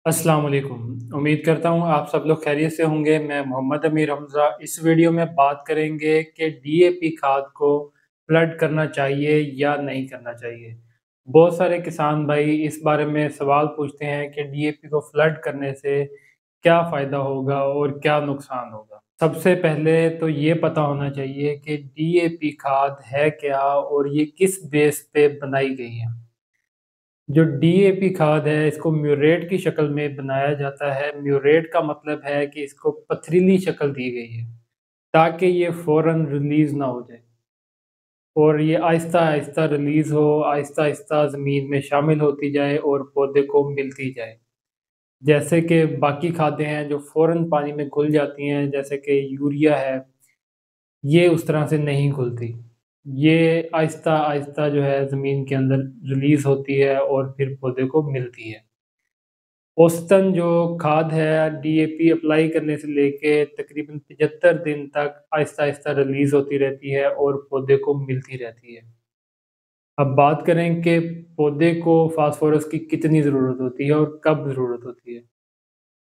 अस्सलाम वालेकुम। उम्मीद करता हूँ आप सब लोग खैरियत से होंगे। मैं मोहम्मद अमीर हमज़ा। इस वीडियो में बात करेंगे कि डीएपी खाद को फ्लड करना चाहिए या नहीं करना चाहिए। बहुत सारे किसान भाई इस बारे में सवाल पूछते हैं कि डीएपी को फ्लड करने से क्या फ़ायदा होगा और क्या नुकसान होगा। सबसे पहले तो ये पता होना चाहिए कि डीएपी खाद है क्या और ये किस बेस पे बनाई गई है। जो डीएपी खाद है इसको म्यूरेट की शक्ल में बनाया जाता है। म्यूरेट का मतलब है कि इसको पथरीली शक्ल दी गई है ताकि ये फ़ौरन रिलीज़ ना हो जाए और ये आहिस्ता-आहिस्ता रिलीज़ हो, आहिस्ता-आहिस्ता ज़मीन में शामिल होती जाए और पौधे को मिलती जाए। जैसे कि बाकी खादें हैं जो फ़ौरन पानी में घुल जाती हैं, जैसे कि यूरिया है, ये उस तरह से नहीं घुलती। ये आहिस्ता-आहिस्ता जो है ज़मीन के अंदर रिलीज़ होती है और फिर पौधे को मिलती है। औसतन जो खाद है डीएपी अप्लाई करने से लेके तकरीबन 75 दिन तक आहिस्ता-आहिस्ता रिलीज़ होती रहती है और पौधे को मिलती रहती है। अब बात करें कि पौधे को फ़ॉस्फ़ोरस की कितनी ज़रूरत होती है और कब ज़रूरत होती है।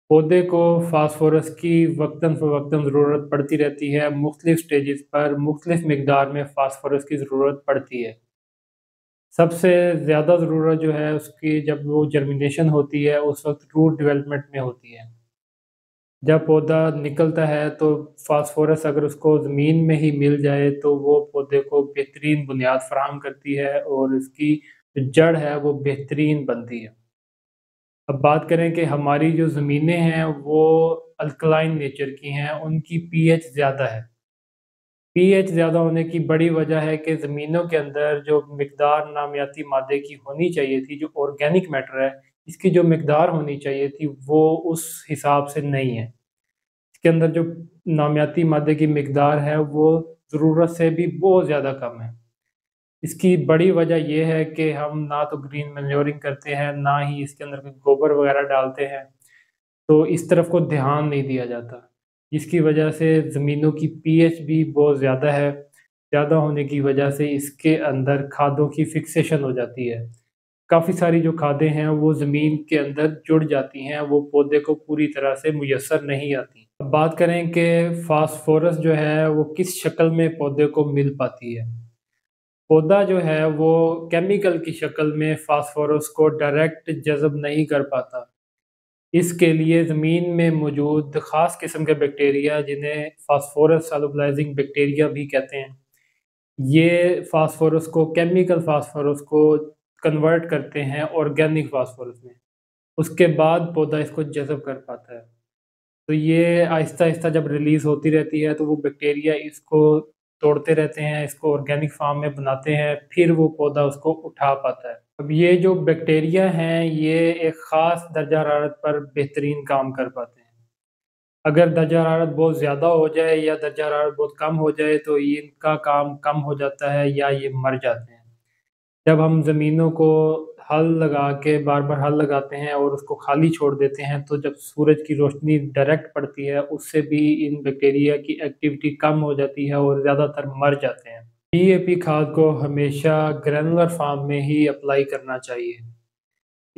पौधे को फ़ॉस्फ़ोरस की वक़्तन-फ़वक़्तन ज़रूरत पड़ती रहती है, मुख्तलिफ़ स्टेजेस पर मुख्तलिफ़ मिक़दार में फ़ॉस्फ़ोरस की ज़रूरत पड़ती है। सबसे ज़्यादा ज़रूरत जो है उसकी जब वो जर्मिनेशन होती है उस वक़्त रूट डेवलपमेंट में होती है। जब पौधा निकलता है तो फ़ॉस्फ़ोरस अगर उसको ज़मीन में ही मिल जाए तो वो पौधे को बेहतरीन बुनियाद फ़राहम करती है और इसकी जो जड़ है वो बेहतरीन बनती है। अब बात करें कि हमारी जो ज़मीनें हैं वो अल्कलाइन नेचर की हैं, उनकी पीएच ज़्यादा है। पीएच ज़्यादा होने की बड़ी वजह है कि ज़मीनों के अंदर जो मिक़दार नामियाती मादे की होनी चाहिए थी, जो ऑर्गेनिक मैटर है, इसकी जो मिक़दार होनी चाहिए थी वो उस हिसाब से नहीं है। इसके अंदर जो नामियाती मादे की मिक़दार है वो ज़रूरत से भी बहुत ज़्यादा कम है। इसकी बड़ी वजह ये है कि हम ना तो ग्रीन मैन्योरिंग करते हैं, ना ही इसके अंदर कोई गोबर वग़ैरह डालते हैं, तो इस तरफ को ध्यान नहीं दिया जाता। जिसकी वजह से ज़मीनों की पीएच भी बहुत ज़्यादा है, ज़्यादा होने की वजह से इसके अंदर खादों की फ़िक्सेशन हो जाती है। काफ़ी सारी जो खादें हैं वो ज़मीन के अंदर जुड़ जाती हैं, वो पौधे को पूरी तरह से मुयस्सर नहीं आती। अब बात करें कि फ़ॉस्फ़ोरस जो है वो किस शक्ल में पौधे को मिल पाती है। पौधा जो है वो केमिकल की शक्ल में फ़ॉस्फ़ोरस को डायरेक्ट जज़ब नहीं कर पाता। इसके लिए ज़मीन में मौजूद ख़ास किस्म के बैक्टीरिया जिन्हें फ़ॉस्फ़ोरस सॉल्युबलाइज़िंग बैक्टीरिया भी कहते हैं, ये फ़ॉस्फ़ोरस को केमिकल फ़ॉस्फ़ोरस को कन्वर्ट करते हैं ऑर्गेनिक फ़ॉस्फ़ोरस में। उसके बाद पौधा इसको जज़ब कर पाता है। तो ये आहिस्ता-आहिस्ता जब रिलीज़ होती रहती है तो वो बैक्टीरिया इसको तोड़ते रहते हैं, इसको ऑर्गेनिक फ़ॉर्म में बनाते हैं, फिर वो पौधा उसको उठा पाता है। अब ये जो बैक्टीरिया हैं, ये एक ख़ास दर्जा हरारत पर बेहतरीन काम कर पाते हैं। अगर दर्जा हरारत बहुत ज़्यादा हो जाए या दर्जा हरारत बहुत कम हो जाए तो इनका काम कम हो जाता है या ये मर जाते हैं। जब हम ज़मीनों को हल लगा के बार-बार हल लगाते हैं और उसको खाली छोड़ देते हैं, तो जब सूरज की रोशनी डायरेक्ट पड़ती है, उससे भी इन बैक्टीरिया की एक्टिविटी कम हो जाती है और ज़्यादातर मर जाते हैं। डीएपी खाद को हमेशा ग्रैनुलर फॉर्म में ही अप्लाई करना चाहिए।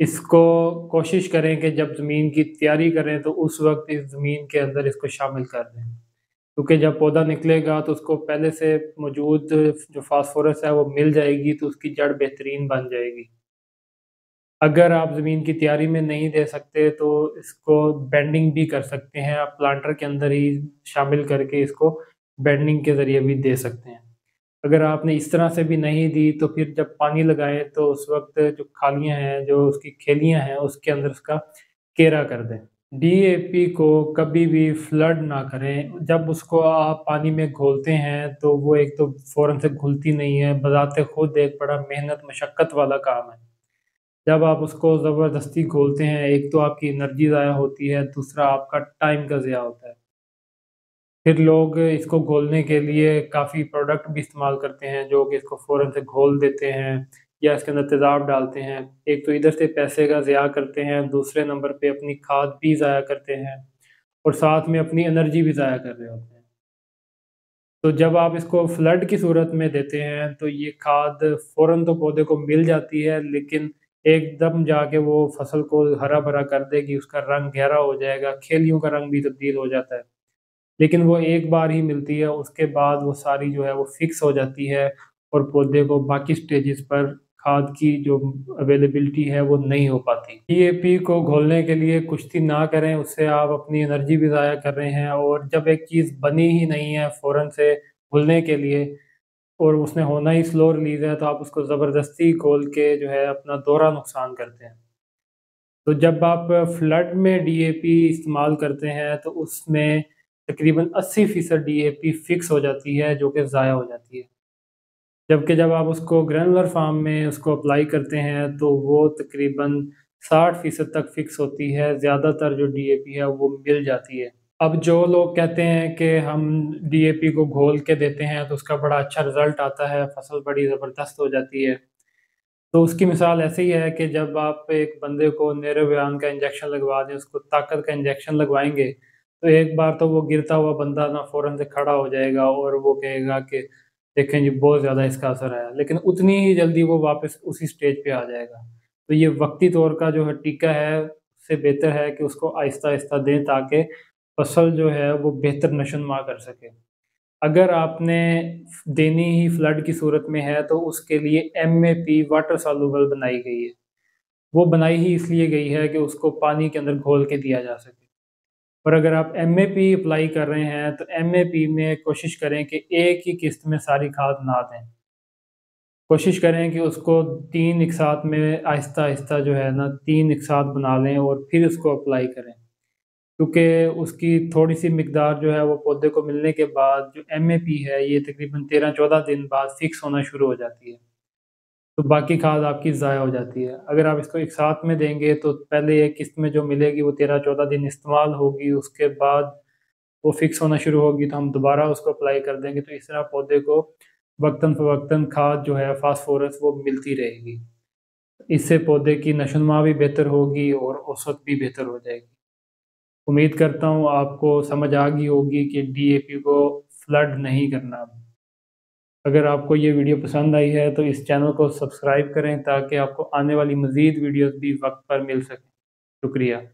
इसको कोशिश करें कि जब ज़मीन की तैयारी करें, तो उस वक़्त इस ज़मीन के अंदर इसको शामिल कर दें। क्योंकि जब पौधा निकलेगा तो उसको पहले से मौजूद जो फ़ॉस्फ़ोरस है वो मिल जाएगी तो उसकी जड़ बेहतरीन बन जाएगी। अगर आप ज़मीन की तैयारी में नहीं दे सकते तो इसको बेंडिंग भी कर सकते हैं, आप प्लांटर के अंदर ही शामिल करके इसको बेंडिंग के ज़रिए भी दे सकते हैं। अगर आपने इस तरह से भी नहीं दी तो फिर जब पानी लगाएँ तो उस वक़्त जो खालियाँ हैं, जो उसकी खेलियाँ हैं उसके अंदर उसका घेरा कर दें। डीएपी को कभी भी फ्लड ना करें। जब उसको आप पानी में घोलते हैं तो वो एक तो फ़ौरन से घुलती नहीं है, बज़ाते खुद एक बड़ा मेहनत मशक्कत वाला काम है। जब आप उसको ज़बरदस्ती घोलते हैं, एक तो आपकी एनर्जी ज़ाया होती है, दूसरा आपका टाइम का ज़िया होता है। फिर लोग इसको घोलने के लिए काफ़ी प्रोडक्ट भी इस्तेमाल करते हैं, जो कि इसको फ़ौरन से घोल देते हैं या इसके अंदर तेज़ाब डालते हैं। एक तो इधर से पैसे का ज़िया करते हैं, दूसरे नंबर पे अपनी खाद भी ज़ाया करते हैं और साथ में अपनी एनर्जी भी ज़ाया कर रहे होते हैं। तो जब आप इसको फ्लड की सूरत में देते हैं, तो ये खाद फ़ौरन तो पौधे को मिल जाती है, लेकिन एकदम जाके वो फसल को हरा-भरा कर देगी, उसका रंग गहरा हो जाएगा, खेलियों का रंग भी तब्दील हो जाता है। लेकिन वो एक बार ही मिलती है, उसके बाद वो सारी जो है वो फिक्स हो जाती है और पौधे को बाकी स्टेजेस पर खाद की जो अवेलेबिलिटी है वो नहीं हो पाती। डीएपी को घोलने के लिए कुश्ती ना करें, उससे आप अपनी एनर्जी भी ज़ाया कर रहे हैं और जब एक चीज़ बनी ही नहीं है फ़ौरन से घुलने के लिए और उसने होना ही स्लो रिलीज़ है, तो आप उसको ज़बरदस्ती घोल के जो है अपना दोहरा नुकसान करते हैं। तो जब आप फ्लड में डीएपी इस्तेमाल करते हैं तो उसमें तकरीबन 80% डीएपी फिक्स हो जाती है जो कि ज़ाया हो जाती है। जबकि जब आप उसको ग्रैनुलर फॉर्म में उसको अप्लाई करते हैं तो वो तकरीबन 60% तक फिक्स होती है, ज़्यादातर जो डीएपी है वो मिल जाती है। अब जो लोग कहते हैं कि हम डीएपी को घोल के देते हैं तो उसका बड़ा अच्छा रिज़ल्ट आता है, फसल बड़ी ज़बरदस्त हो जाती है। तो उसकी मिसाल ऐसे ही है कि जब आप एक बंदे को नेरोबियान का इंजेक्शन लगवा दें, उसको ताकत का इंजेक्शन लगवाएँगे, तो एक बार तो वो गिरता हुआ बंदा ना फ़ौरन से खड़ा हो जाएगा और वो कहेगा कि देखें जी बहुत ज़्यादा इसका असर आया। लेकिन उतनी ही जल्दी वो वापस उसी स्टेज पे आ जाएगा। तो ये वक़्ती तौर का जो है टीका है, उससे बेहतर है कि उसको आहिस्ता-आहिस्ता दें ताकि फसल जो है वो बेहतर नशो-नुमा कर सके। अगर आपने देनी ही फ्लड की सूरत में है तो उसके लिए एमएपी वाटर सॉल्युबल बनाई गई है। वो बनाई ही इसलिए गई है कि उसको पानी के अंदर घोल के दिया जा सके। और अगर आप एमएपी अप्लाई कर रहे हैं तो एमएपी में कोशिश करें कि एक ही किस्त में सारी खाद ना दें। कोशिश करें कि उसको 3 एक साथ में आहिस्ता-आहिस्ता जो है ना 3 एक साथ बना लें और फिर उसको अप्लाई करें। क्योंकि उसकी थोड़ी-सी मिकदार जो है वो पौधे को मिलने के बाद जो एमएपी है ये तकरीबन 13-14 दिन बाद फिक्स होना शुरू हो जाती है। तो बाकी खाद आपकी ज़ाया हो जाती है। अगर आप इसको एक साथ में देंगे तो पहले एक किस्त में जो मिलेगी वो 13-14 दिन इस्तेमाल होगी, उसके बाद वो फिक्स होना शुरू होगी तो हम दोबारा उसको अप्लाई कर देंगे। तो इस तरह पौधे को वक़्तन-फ़वक़्तन खाद जो है फ़ॉस्फ़ोरस वो मिलती रहेगी। इससे पौधे की नशो-नुमा भी बेहतर होगी और औसत भी बेहतर हो जाएगी। उम्मीद करता हूँ आपको समझ आ गई होगी कि डीएपी को फ्लड नहीं करना। अगर आपको ये वीडियो पसंद आई है तो इस चैनल को सब्सक्राइब करें ताकि आपको आने वाली मज़ीद वीडियोज़ भी वक़्त पर मिल सकें। शुक्रिया।